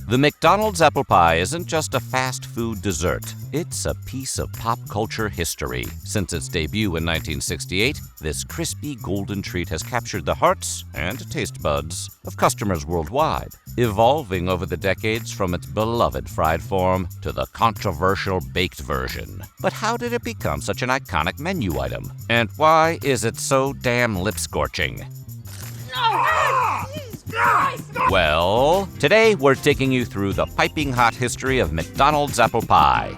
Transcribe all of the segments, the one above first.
The McDonald's apple pie isn't just a fast food dessert. It's a piece of pop culture history. Since its debut in 1968, this crispy golden treat has captured the hearts and taste buds of customers worldwide, evolving over the decades from its beloved fried form to the controversial baked version. But how did it become such an iconic menu item? And why is it so damn lip-scorching? Well, today we're taking you through the piping hot history of McDonald's apple pie.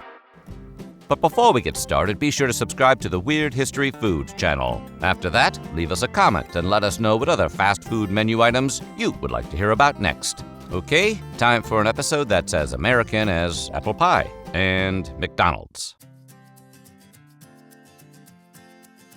But before we get started, be sure to subscribe to the Weird History Foods channel. After that, leave us a comment and let us know what other fast food menu items you would like to hear about next. Okay, time for an episode that's as American as apple pie and McDonald's.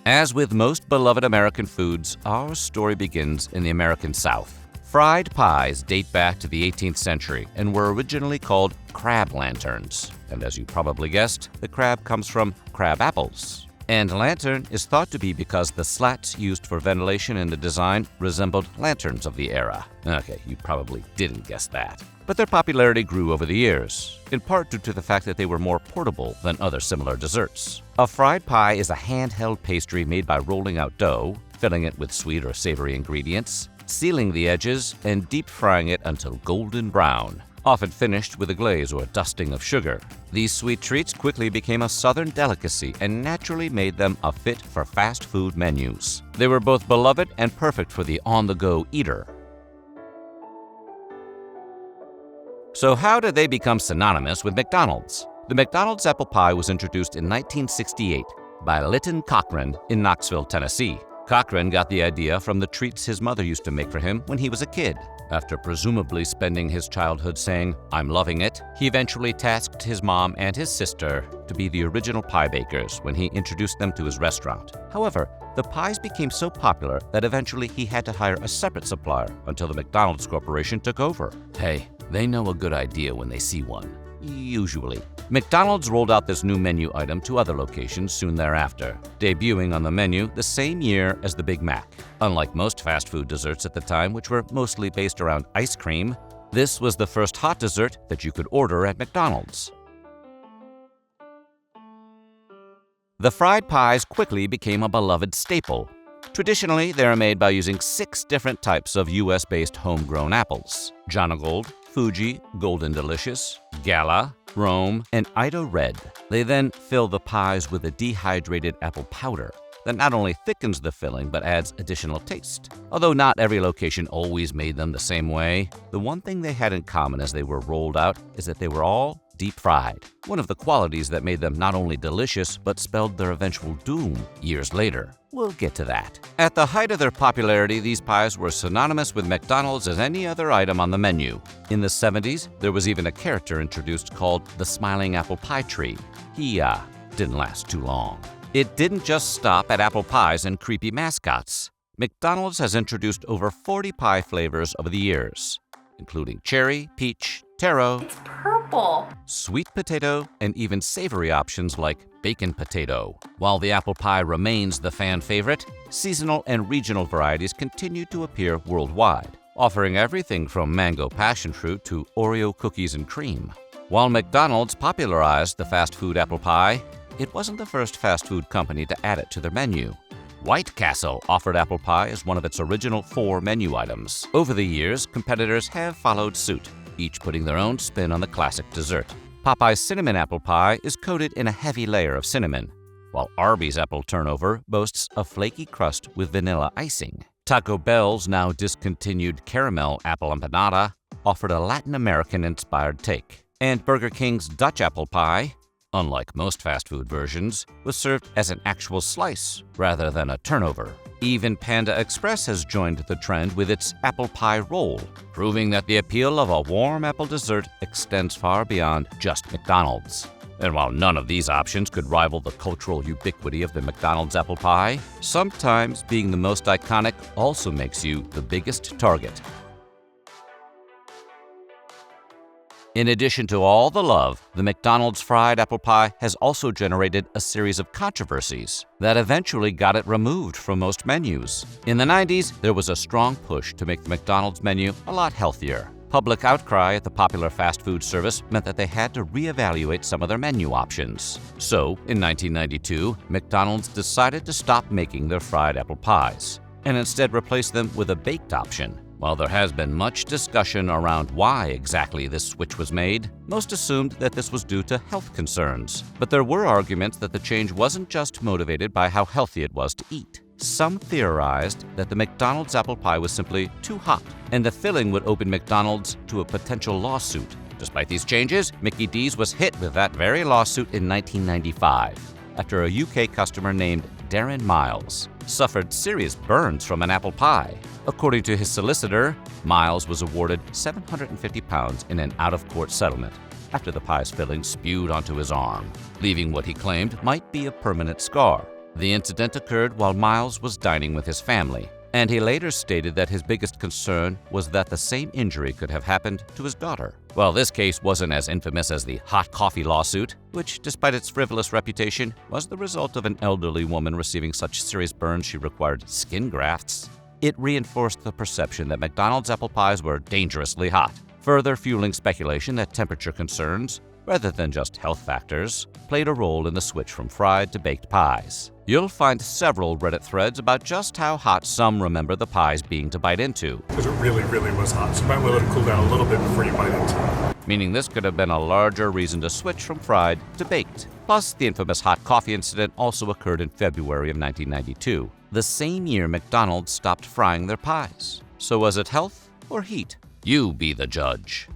As with most beloved American foods, our story begins in the American South. Fried pies date back to the 18th century and were originally called crab lanterns. And as you probably guessed, the crab comes from crab apples. And lantern is thought to be because the slats used for ventilation in the design resembled lanterns of the era. Okay, you probably didn't guess that. But their popularity grew over the years, in part due to the fact that they were more portable than other similar desserts. A fried pie is a handheld pastry made by rolling out dough, filling it with sweet or savory ingredients, sealing the edges, and deep frying it until golden brown, often finished with a glaze or a dusting of sugar. These sweet treats quickly became a southern delicacy and naturally made them a fit for fast food menus. They were both beloved and perfect for the on-the-go eater. So how did they become synonymous with McDonald's? The McDonald's apple pie was introduced in 1968 by Lytton Cochran in Knoxville, Tennessee. Cochran got the idea from the treats his mother used to make for him when he was a kid. After presumably spending his childhood saying, "I'm loving it," he eventually tasked his mom and his sister to be the original pie bakers when he introduced them to his restaurant. However, the pies became so popular that eventually he had to hire a separate supplier until the McDonald's Corporation took over. Hey, they know a good idea when they see one. Usually. McDonald's rolled out this new menu item to other locations soon thereafter, debuting on the menu the same year as the Big Mac. Unlike most fast food desserts at the time, which were mostly based around ice cream, this was the first hot dessert that you could order at McDonald's. The fried pies quickly became a beloved staple. Traditionally, they are made by using 6 different types of US-based homegrown apples: Jonagold, Fuji, Golden Delicious, Gala, Rome, and Ida Red. They then fill the pies with a dehydrated apple powder that not only thickens the filling but adds additional taste. Although not every location always made them the same way, the one thing they had in common as they were rolled out is that they were all deep fried, one of the qualities that made them not only delicious but spelled their eventual doom years later. We'll get to that. At the height of their popularity, these pies were synonymous with McDonald's as any other item on the menu. In the 70s, there was even a character introduced called the Smiling Apple Pie Tree. He didn't last too long. It didn't just stop at apple pies and creepy mascots. McDonald's has introduced over 40 pie flavors over the years, including cherry, peach, taro, It's purple. sweet potato, and even savory options like bacon potato. While the apple pie remains the fan favorite, seasonal and regional varieties continue to appear worldwide, offering everything from mango passion fruit to Oreo cookies and cream. While McDonald's popularized the fast food apple pie, it wasn't the first fast food company to add it to their menu. White Castle offered apple pie as one of its original 4 menu items. Over the years, competitors have followed suit, each putting their own spin on the classic dessert. Popeye's cinnamon apple pie is coated in a heavy layer of cinnamon, while Arby's apple turnover boasts a flaky crust with vanilla icing. Taco Bell's now discontinued caramel apple empanada offered a Latin American-inspired take. And Burger King's Dutch apple pie, unlike most fast food versions, was served as an actual slice rather than a turnover. Even Panda Express has joined the trend with its apple pie roll, proving that the appeal of a warm apple dessert extends far beyond just McDonald's. And while none of these options could rival the cultural ubiquity of the McDonald's apple pie, sometimes being the most iconic also makes you the biggest target. In addition to all the love, the McDonald's fried apple pie has also generated a series of controversies that eventually got it removed from most menus. In the 90s, there was a strong push to make the McDonald's menu a lot healthier. Public outcry at the popular fast food service meant that they had to reevaluate some of their menu options. So, in 1992, McDonald's decided to stop making their fried apple pies and instead replace them with a baked option. While there has been much discussion around why exactly this switch was made, most assumed that this was due to health concerns. But there were arguments that the change wasn't just motivated by how healthy it was to eat. Some theorized that the McDonald's apple pie was simply too hot, and the filling would open McDonald's to a potential lawsuit. Despite these changes, Mickey D's was hit with that very lawsuit in 1995, after a UK customer named Darren Miles suffered serious burns from an apple pie. According to his solicitor, Miles was awarded £750 in an out-of-court settlement after the pie's filling spewed onto his arm, leaving what he claimed might be a permanent scar. The incident occurred while Miles was dining with his family, and he later stated that his biggest concern was that the same injury could have happened to his daughter. Well, this case wasn't as infamous as the hot coffee lawsuit, which, despite its frivolous reputation, was the result of an elderly woman receiving such serious burns she required skin grafts. It reinforced the perception that McDonald's apple pies were dangerously hot, further fueling speculation that temperature concerns, rather than just health factors, played a role in the switch from fried to baked pies. You'll find several Reddit threads about just how hot some remember the pies being to bite into. Because it really, really was hot, so you might let it cool down a little bit before you bite into it. Meaning this could have been a larger reason to switch from fried to baked. Plus, the infamous hot coffee incident also occurred in February of 1992, the same year McDonald's stopped frying their pies. So was it health or heat? You be the judge.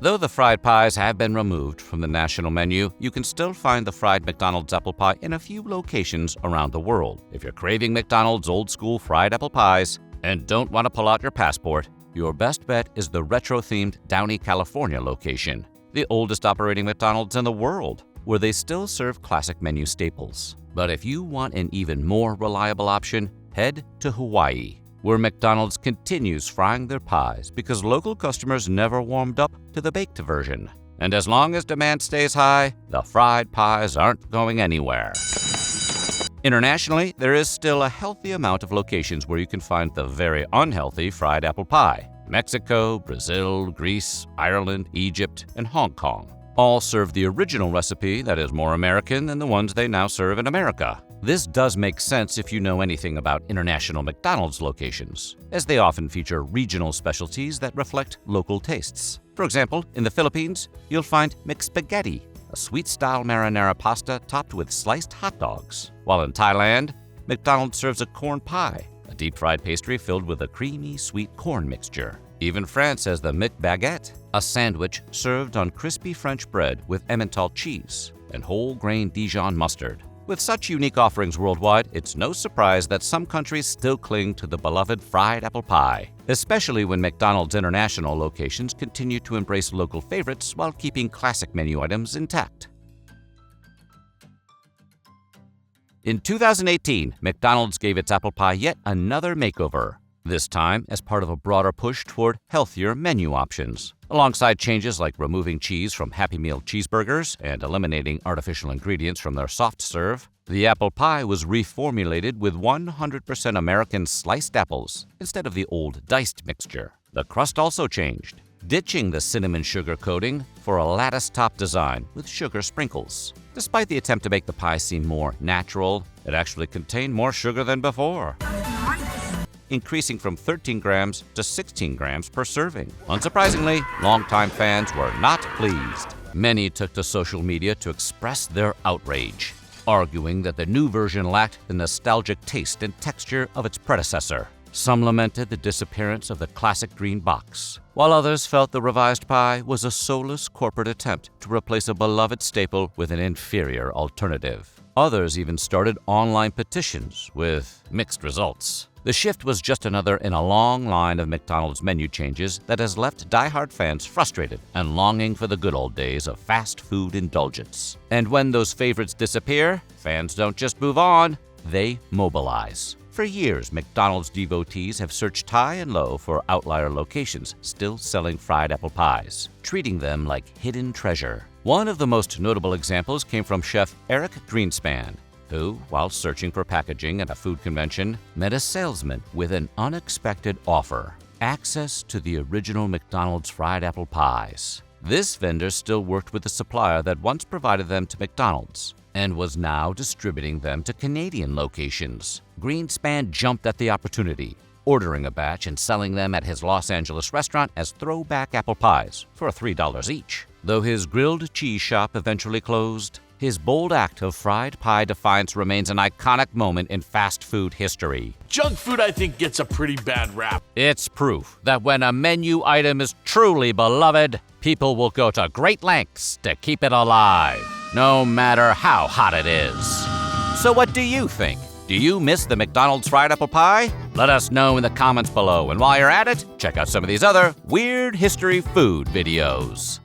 Though the fried pies have been removed from the national menu, you can still find the fried McDonald's apple pie in a few locations around the world. If you're craving McDonald's old-school fried apple pies and don't want to pull out your passport, your best bet is the retro-themed Downey, California location, the oldest operating McDonald's in the world, where they still serve classic menu staples. But if you want an even more reliable option, head to Hawaii, where McDonald's continues frying their pies because local customers never warmed up to the baked version. And as long as demand stays high, the fried pies aren't going anywhere. Internationally, there is still a healthy amount of locations where you can find the very unhealthy fried apple pie. Mexico, Brazil, Greece, Ireland, Egypt, and Hong Kong all serve the original recipe that is more American than the ones they now serve in America. This does make sense if you know anything about international McDonald's locations, as they often feature regional specialties that reflect local tastes. For example, in the Philippines, you'll find McSpaghetti, a sweet-style marinara pasta topped with sliced hot dogs. While in Thailand, McDonald's serves a corn pie, a deep-fried pastry filled with a creamy, sweet corn mixture. Even France has the McBaguette, a sandwich served on crispy French bread with Emmental cheese and whole-grain Dijon mustard. With such unique offerings worldwide, it's no surprise that some countries still cling to the beloved fried apple pie, especially when McDonald's international locations continue to embrace local favorites while keeping classic menu items intact. In 2018, McDonald's gave its apple pie yet another makeover, this time as part of a broader push toward healthier menu options. Alongside changes like removing cheese from Happy Meal cheeseburgers and eliminating artificial ingredients from their soft serve, the apple pie was reformulated with 100% American sliced apples instead of the old diced mixture. The crust also changed, ditching the cinnamon sugar coating for a lattice top design with sugar sprinkles. Despite the attempt to make the pie seem more natural, it actually contained more sugar than before, increasing from 13 grams to 16 grams per serving. Unsurprisingly, longtime fans were not pleased. Many took to social media to express their outrage, arguing that the new version lacked the nostalgic taste and texture of its predecessor. Some lamented the disappearance of the classic green box, while others felt the revised pie was a soulless corporate attempt to replace a beloved staple with an inferior alternative. Others even started online petitions with mixed results. The shift was just another in a long line of McDonald's menu changes that has left die-hard fans frustrated and longing for the good old days of fast food indulgence. And when those favorites disappear, fans don't just move on, they mobilize. For years, McDonald's devotees have searched high and low for outlier locations still selling fried apple pies, treating them like hidden treasure. One of the most notable examples came from chef Eric Greenspan, who, while searching for packaging at a food convention, met a salesman with an unexpected offer: access to the original McDonald's fried apple pies. This vendor still worked with the supplier that once provided them to McDonald's and was now distributing them to Canadian locations. Greenspan jumped at the opportunity, ordering a batch and selling them at his Los Angeles restaurant as throwback apple pies for $3 each. Though his grilled cheese shop eventually closed, his bold act of fried pie defiance remains an iconic moment in fast food history. Junk food, I think, gets a pretty bad rap. It's proof that when a menu item is truly beloved, people will go to great lengths to keep it alive, no matter how hot it is. So what do you think? Do you miss the McDonald's fried apple pie? Let us know in the comments below, and while you're at it, check out some of these other weird history food videos.